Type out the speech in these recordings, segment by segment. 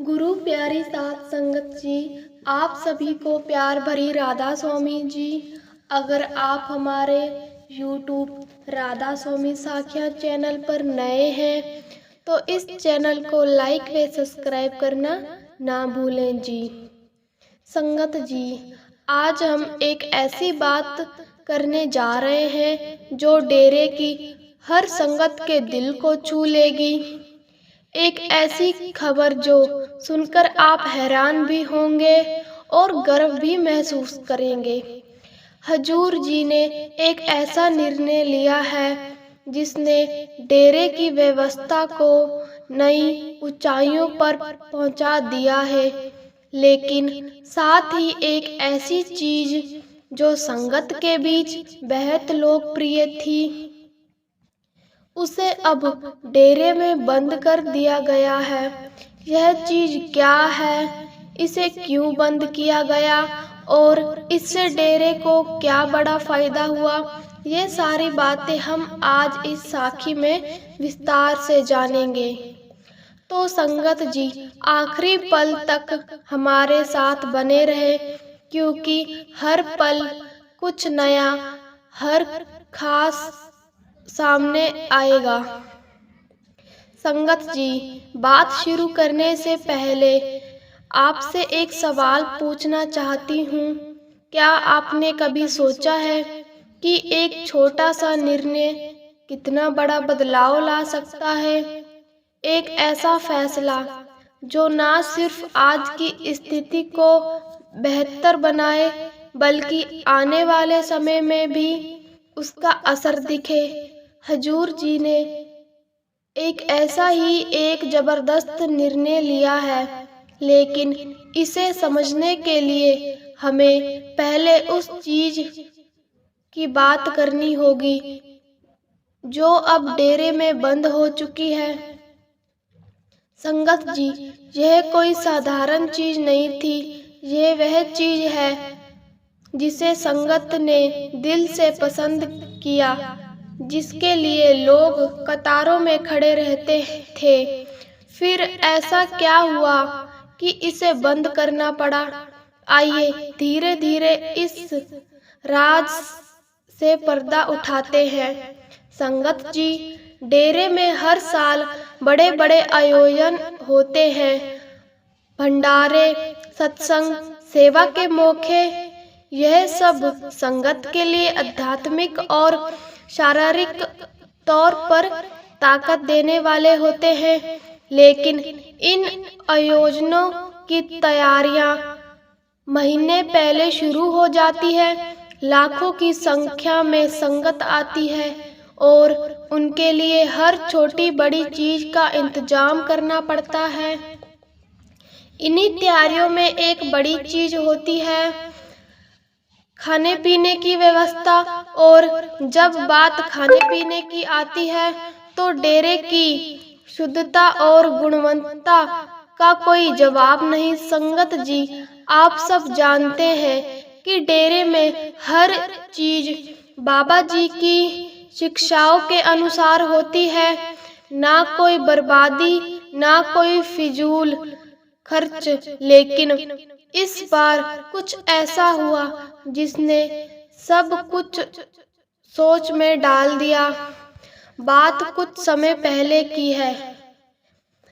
गुरु प्यारी सात संगत जी, आप सभी को प्यार भरी राधा स्वामी जी। अगर आप हमारे YouTube राधा स्वामी साखिया चैनल पर नए हैं तो इस चैनल को लाइक व सब्सक्राइब करना ना भूलें जी। संगत जी, आज हम एक ऐसी बात करने जा रहे हैं जो डेरे की हर संगत के दिल को छू लेगी। एक ऐसी खबर जो सुनकर आप हैरान भी होंगे और गर्व भी महसूस करेंगे। हजूर जी ने एक ऐसा निर्णय लिया है जिसने डेरे की व्यवस्था को नई ऊंचाइयों पर पहुंचा दिया है, लेकिन साथ ही एक ऐसी चीज जो संगत के बीच बेहद लोकप्रिय थी, उसे अब डेरे में बंद कर दिया गया है। यह चीज क्या है, इसे क्यों बंद किया गया और इससे डेरे को क्या बड़ा फायदा हुआ, ये सारी बातें हम आज इस साखी में विस्तार से जानेंगे। तो संगत जी, आखिरी पल तक हमारे साथ बने रहे, क्योंकि हर पल कुछ नया, हर खास सामने आएगा। संगत जी, बात शुरू करने से पहले आपसे एक सवाल पूछना चाहती हूँ। क्या आपने कभी सोचा है कि एक छोटा सा निर्णय कितना बड़ा बदलाव ला सकता है? एक ऐसा फैसला जो ना सिर्फ आज की स्थिति को बेहतर बनाए बल्कि आने वाले समय में भी उसका असर दिखे। हजूर जी ने एक ऐसा ही एक जबरदस्त निर्णय लिया है, लेकिन इसे समझने के लिए हमें पहले उस चीज की बात करनी होगी जो अब डेरे में बंद हो चुकी है। संगत जी, यह कोई साधारण चीज नहीं थी, यह वह चीज है जिसे संगत ने दिल से पसंद किया, जिसके लिए लोग कतारों में खड़े रहते थे। फिर ऐसा क्या हुआ कि इसे बंद करना पड़ा? आइए धीरे धीरे इस राज से पर्दा उठाते हैं। संगत जी, डेरे में हर साल बड़े बड़े आयोजन होते हैं। भंडारे, सत्संग, सेवा के मौके, यह सब संगत के लिए आध्यात्मिक और शारीरिक तौर पर ताकत देने वाले होते हैं, लेकिन इन आयोजनों की तैयारियां महीने पहले शुरू हो जाती है। लाखों की संख्या में संगत आती है और उनके लिए हर छोटी बड़ी चीज का इंतजाम करना पड़ता है। इन्हीं तैयारियों में एक बड़ी चीज होती है खाने पीने की व्यवस्था, और जब बात खाने पीने की आती है तो डेरे की शुद्धता और गुणवत्ता का कोई जवाब नहीं। संगत जी, आप सब जानते हैं कि डेरे में हर चीज बाबा जी की शिक्षाओं के अनुसार होती है। ना कोई बर्बादी, ना कोई फिजूल खर्च, लेकिन इस बार कुछ ऐसा हुआ जिसने सब कुछ सोच में डाल दिया। बात कुछ समय पहले की है,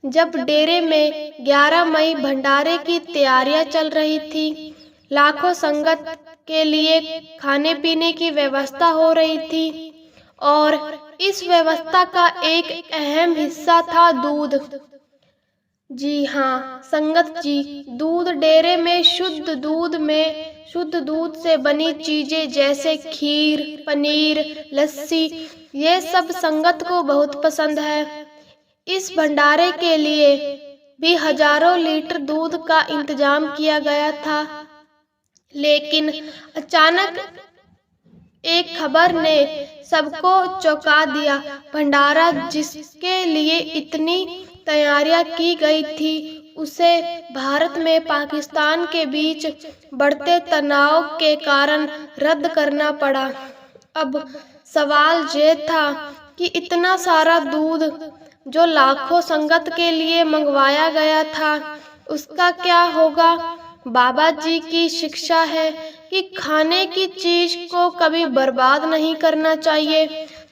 जब डेरे में 11 मई भंडारे की तैयारियां चल रही थी। लाखों संगत के लिए खाने पीने की व्यवस्था हो रही थी और इस व्यवस्था का एक अहम हिस्सा था दूध। जी हाँ संगत जी, दूध। डेरे में शुद्ध दूध से बनी चीजें जैसे खीर, पनीर, लस्सी, ये सब संगत को बहुत पसंद है। इस भंडारे के लिए भी हजारों लीटर दूध का इंतजाम किया गया था, लेकिन अचानक एक खबर ने सबको चौंका दिया। भंडारा जिसके लिए इतनी तैयारियां की गई थी, उसे भारत में पाकिस्तान के बीच बढ़ते तनाव के कारण रद्द करना पड़ा। अब सवाल ये था कि इतना सारा दूध जो लाखों संगत के लिए मंगवाया गया था, उसका क्या होगा? बाबा जी की शिक्षा है कि खाने की चीज को कभी बर्बाद नहीं करना चाहिए।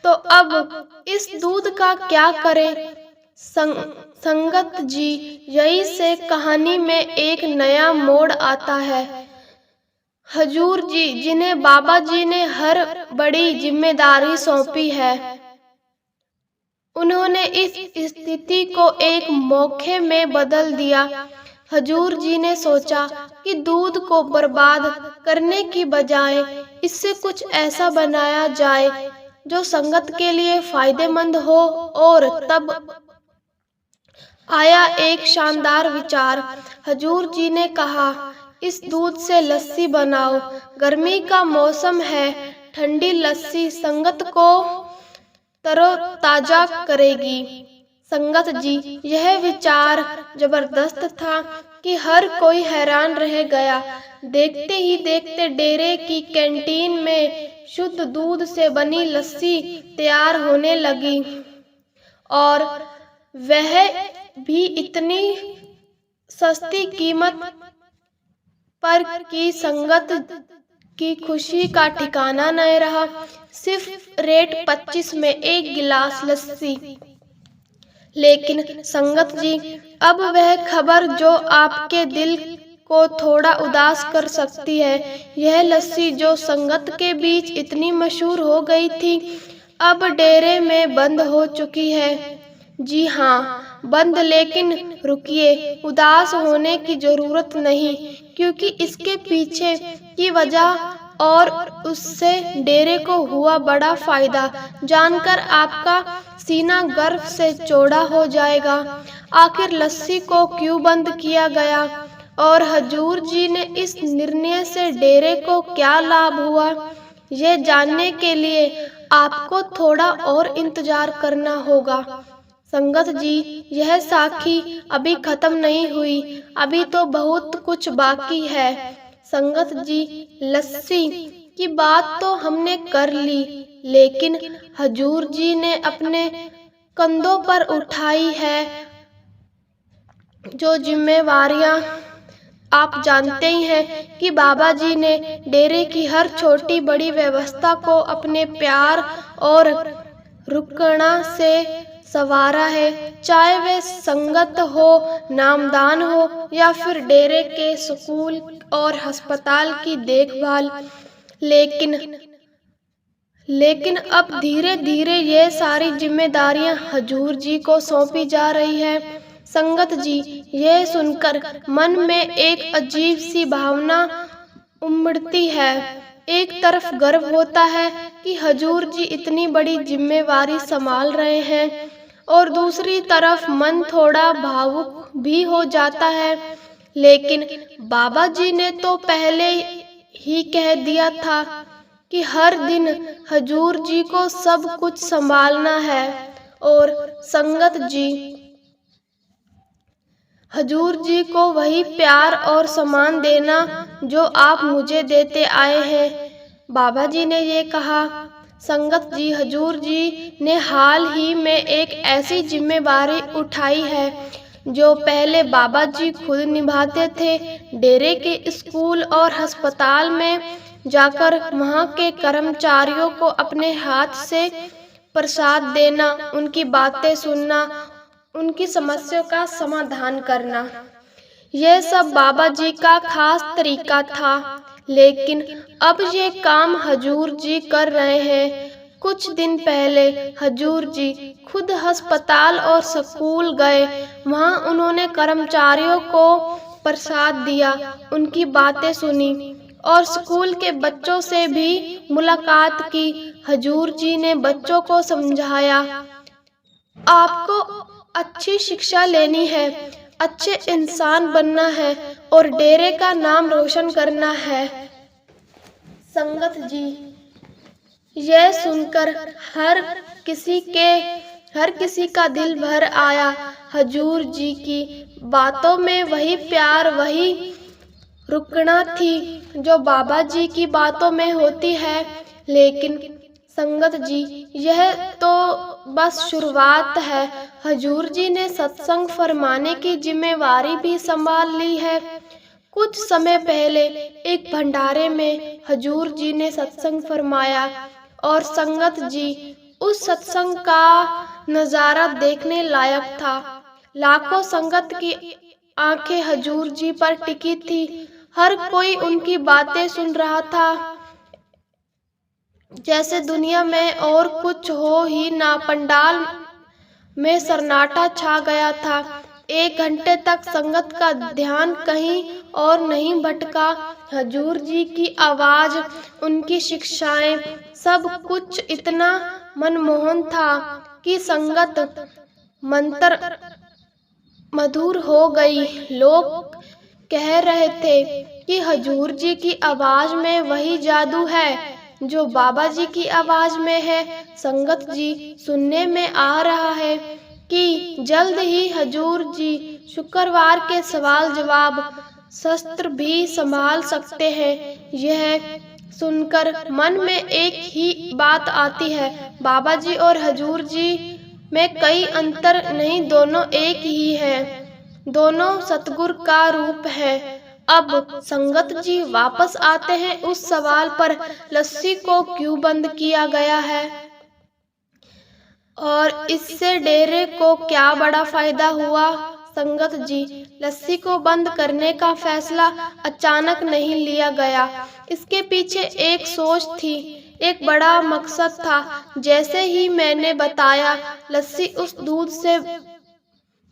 तो अब इस दूध का क्या करें? संगत जी, यही से कहानी में एक नया मोड़ आता है। हजूर जी, जिन्हें बाबा जी ने हर बड़ी जिम्मेदारी सौंपी है, उन्होंने इस स्थिति को एक मौके में बदल दिया। हजूर जी ने सोचा कि दूध को बर्बाद करने की बजाय इससे कुछ ऐसा बनाया जाए जो संगत के लिए फायदेमंद हो। और तब आया एक शानदार विचार। हजूर जी ने कहा, इस दूध से लस्सी बनाओ। गर्मी का मौसम है, ठंडी लस्सी संगत को तरोताजा करेगी। संगत जी, यह विचार जबरदस्त था कि हर कोई हैरान रह गया। देखते ही देखते डेरे की कैंटीन में शुद्ध दूध से बनी लस्सी तैयार होने लगी, और वह भी इतनी सस्ती कीमत पर कि संगत की खुशी का ठिकाना नहीं रहा। सिर्फ रेट 25 में एक गिलास लस्सी। लेकिन संगत जी, अब वह खबर जो आपके दिल को थोड़ा उदास कर सकती है, यह लस्सी जो संगत के बीच इतनी मशहूर हो गई थी, अब डेरे में बंद हो चुकी है। जी हाँ, बंद। लेकिन रुकिए, उदास होने की जरूरत नहीं, क्योंकि इसके पीछे की वजह और उससे डेरे को हुआ बड़ा फायदा जानकर आपका सीना गर्व से चौड़ा हो जाएगा। आखिर लस्सी को क्यों बंद किया गया, और हजूर जी ने इस निर्णय से डेरे को क्या लाभ हुआ, ये जानने के लिए आपको थोड़ा और इंतजार करना होगा। संगत जी, यह साखी अभी खत्म नहीं हुई, अभी तो बहुत कुछ बाकी है। संगत जी, लस्सी की बात तो हमने कर ली, लेकिन हजूर जी ने अपने कंधों पर उठाई है जो जिम्मेवारियां। आप जानते ही हैं कि बाबा जी ने डेरे की हर छोटी बड़ी व्यवस्था को अपने प्यार और रुकना से संवारा है, चाहे वे संगत हो, नामदान हो, या फिर डेरे के स्कूल और अस्पताल की देखभाल। लेकिन अब धीरे धीरे ये सारी जिम्मेदारियां हजूर जी को सौंपी जा रही है। संगत जी, यह सुनकर मन में एक अजीब सी भावना उमड़ती है। एक तरफ गर्व होता है कि हजूर जी इतनी बड़ी जिम्मेवारी संभाल रहे हैं, और दूसरी तरफ मन थोड़ा भावुक भी हो जाता है। लेकिन बाबा जी ने तो पहले ही कह दिया था कि हर दिन हजूर जी को सब कुछ संभालना है। और संगत जी, हजूर जी को वही प्यार और सम्मान देना जो आप मुझे देते आए हैं। बाबा जी ने ये कहा। संगत जी, हजूर जी ने हाल ही में एक ऐसी जिम्मेवारी उठाई है जो पहले बाबा जी खुद निभाते थे। डेरे के स्कूल और अस्पताल में जाकर वहाँ के कर्मचारियों को अपने हाथ से प्रसाद देना, उनकी बातें सुनना, उनकी समस्याओं का समाधान करना, यह सब बाबा जी का खास तरीका था। लेकिन अब ये काम हजूर जी कर रहे हैं। कुछ दिन पहले हजूर जी खुद अस्पताल और स्कूल गए। वहाँ उन्होंने कर्मचारियों को प्रसाद दिया, उनकी बातें सुनी और स्कूल के बच्चों से भी मुलाकात की। हजूर जी ने बच्चों को समझाया, आपको अच्छी शिक्षा लेनी है, अच्छे इंसान बनना है और डेरे का नाम रोशन करना है। संगत जी, यह सुनकर हर किसी का दिल भर आया। हजूर जी की बातों में वही प्यार, वही रुकना थी जो बाबा जी की बातों में होती है। लेकिन संगत जी, यह तो बस शुरुआत है। हजूर जी ने सत्संग फरमाने की जिम्मेवारी भी संभाल ली है। कुछ समय पहले एक भंडारे में हजूर जी ने सत्संग फरमाया और संगत जी, उस सत्संग का नजारा देखने लायक था। लाखों संगत की आंखें हजूर जी पर टिकी थी। हर कोई उनकी बातें सुन रहा था, जैसे दुनिया में और कुछ हो ही ना। पंडाल में सन्नाटा छा गया था। 1 घंटे तक संगत का ध्यान कहीं और नहीं भटका। हजूर जी की आवाज, उनकी शिक्षाएं, सब कुछ इतना मनमोहन था कि संगत मंत्र मधुर हो गई। लोग कह रहे थे कि हजूर जी की आवाज में वही जादू है जो बाबा जी की आवाज में है। संगत जी, सुनने में आ रहा है कि जल्द ही हजूर जी शुक्रवार के सवाल जवाब सत्र भी संभाल सकते हैं। यह सुनकर मन में एक ही बात आती है, बाबा जी और हजूर जी में कई अंतर नहीं, दोनों एक ही हैं, दोनों सतगुरु का रूप है। अब संगत जी वापस आते हैं उस सवाल पर, लस्सी को क्यों बंद किया गया है और इससे डेरे को क्या बड़ा फायदा हुआ। संगत जी, लस्सी को बंद करने का फैसला अचानक नहीं लिया गया। इसके पीछे एक सोच थी, एक बड़ा मकसद था। जैसे ही मैंने बताया, लस्सी उस दूध से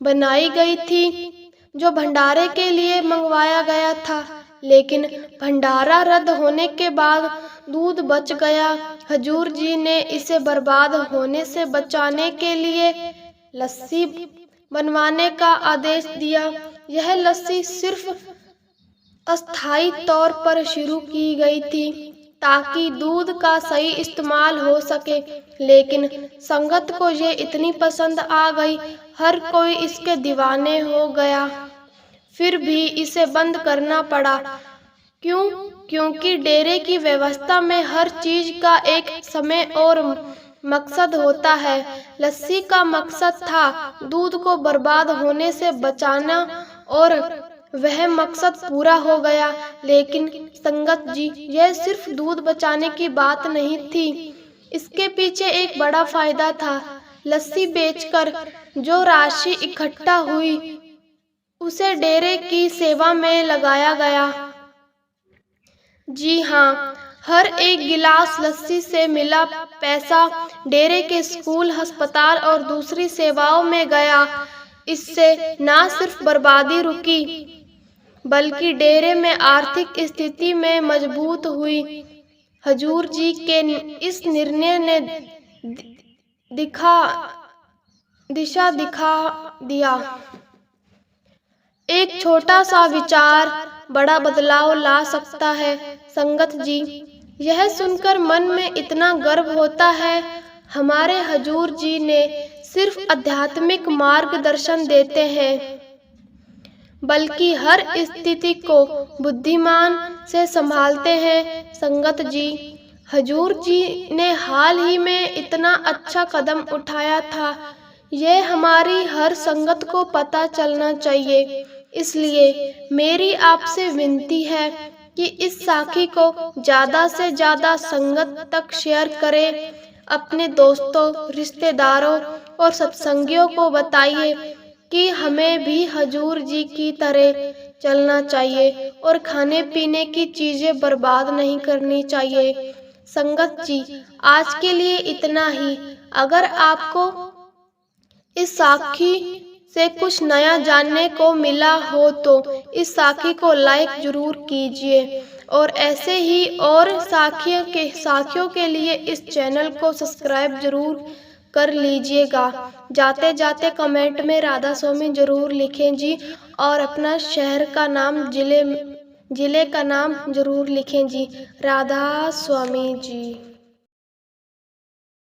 बनाई गई थी जो भंडारे के लिए मंगवाया गया था, लेकिन भंडारा रद्द होने के बाद दूध बच गया। हजूर जी ने इसे बर्बाद होने से बचाने के लिए लस्सी बनवाने का आदेश दिया। यह लस्सी सिर्फ अस्थायी तौर पर शुरू की गई थी ताकि दूध का सही इस्तेमाल हो सके, लेकिन संगत को ये इतनी पसंद आ गई, हर कोई इसके दीवाने हो गया। फिर भी इसे बंद करना पड़ा। क्यों? क्योंकि डेरे की व्यवस्था में हर चीज का एक समय और मकसद होता है। लस्सी का मकसद था दूध को बर्बाद होने से बचाना और वह मकसद पूरा हो गया। लेकिन संगत जी, यह सिर्फ दूध बचाने की बात नहीं थी, इसके पीछे एक बड़ा फायदा था। लस्सी बेचकर जो राशि इकट्ठा हुई उसे डेरे की सेवा में लगाया गया। जी हाँ, हर एक गिलास लस्सी से मिला पैसा डेरे के स्कूल, अस्पताल और दूसरी सेवाओं में गया। इससे न सिर्फ बर्बादी रुकी, बल्कि डेरे में आर्थिक स्थिति में मजबूत हुई। हजूर जी के इस निर्णय ने दिशा दिखा दिया। एक छोटा सा विचार बड़ा बदलाव ला सकता है। संगत जी, यह सुनकर मन में इतना गर्व होता है। हमारे हजूर जी ने सिर्फ आध्यात्मिक मार्गदर्शन देते हैं, बल्कि हर स्थिति को बुद्धिमान से संभालते हैं। संगत जी, हजूर जी ने हाल ही में इतना अच्छा कदम उठाया था, यह हमारी हर संगत को पता चलना चाहिए। इसलिए मेरी आपसे विनती है कि इस साखी को ज्यादा से ज्यादा संगत तक शेयर करें। अपने दोस्तों, रिश्तेदारों और सत्संगियों को बताइए कि हमें भी हजूर जी की तरह चलना चाहिए और खाने पीने की चीजें बर्बाद नहीं करनी चाहिए। संगत जी, आज के लिए इतना ही। अगर आपको इस साखी से कुछ नया जानने को मिला हो तो इस साखी को लाइक जरूर कीजिए और ऐसे ही और साखियों के लिए इस चैनल को सब्सक्राइब जरूर कर लीजिएगा। जाते जाते कमेंट में राधा स्वामी जरूर लिखें जी, और अपना शहर का नाम, जिले का नाम जरूर लिखें जी। राधा स्वामी जी।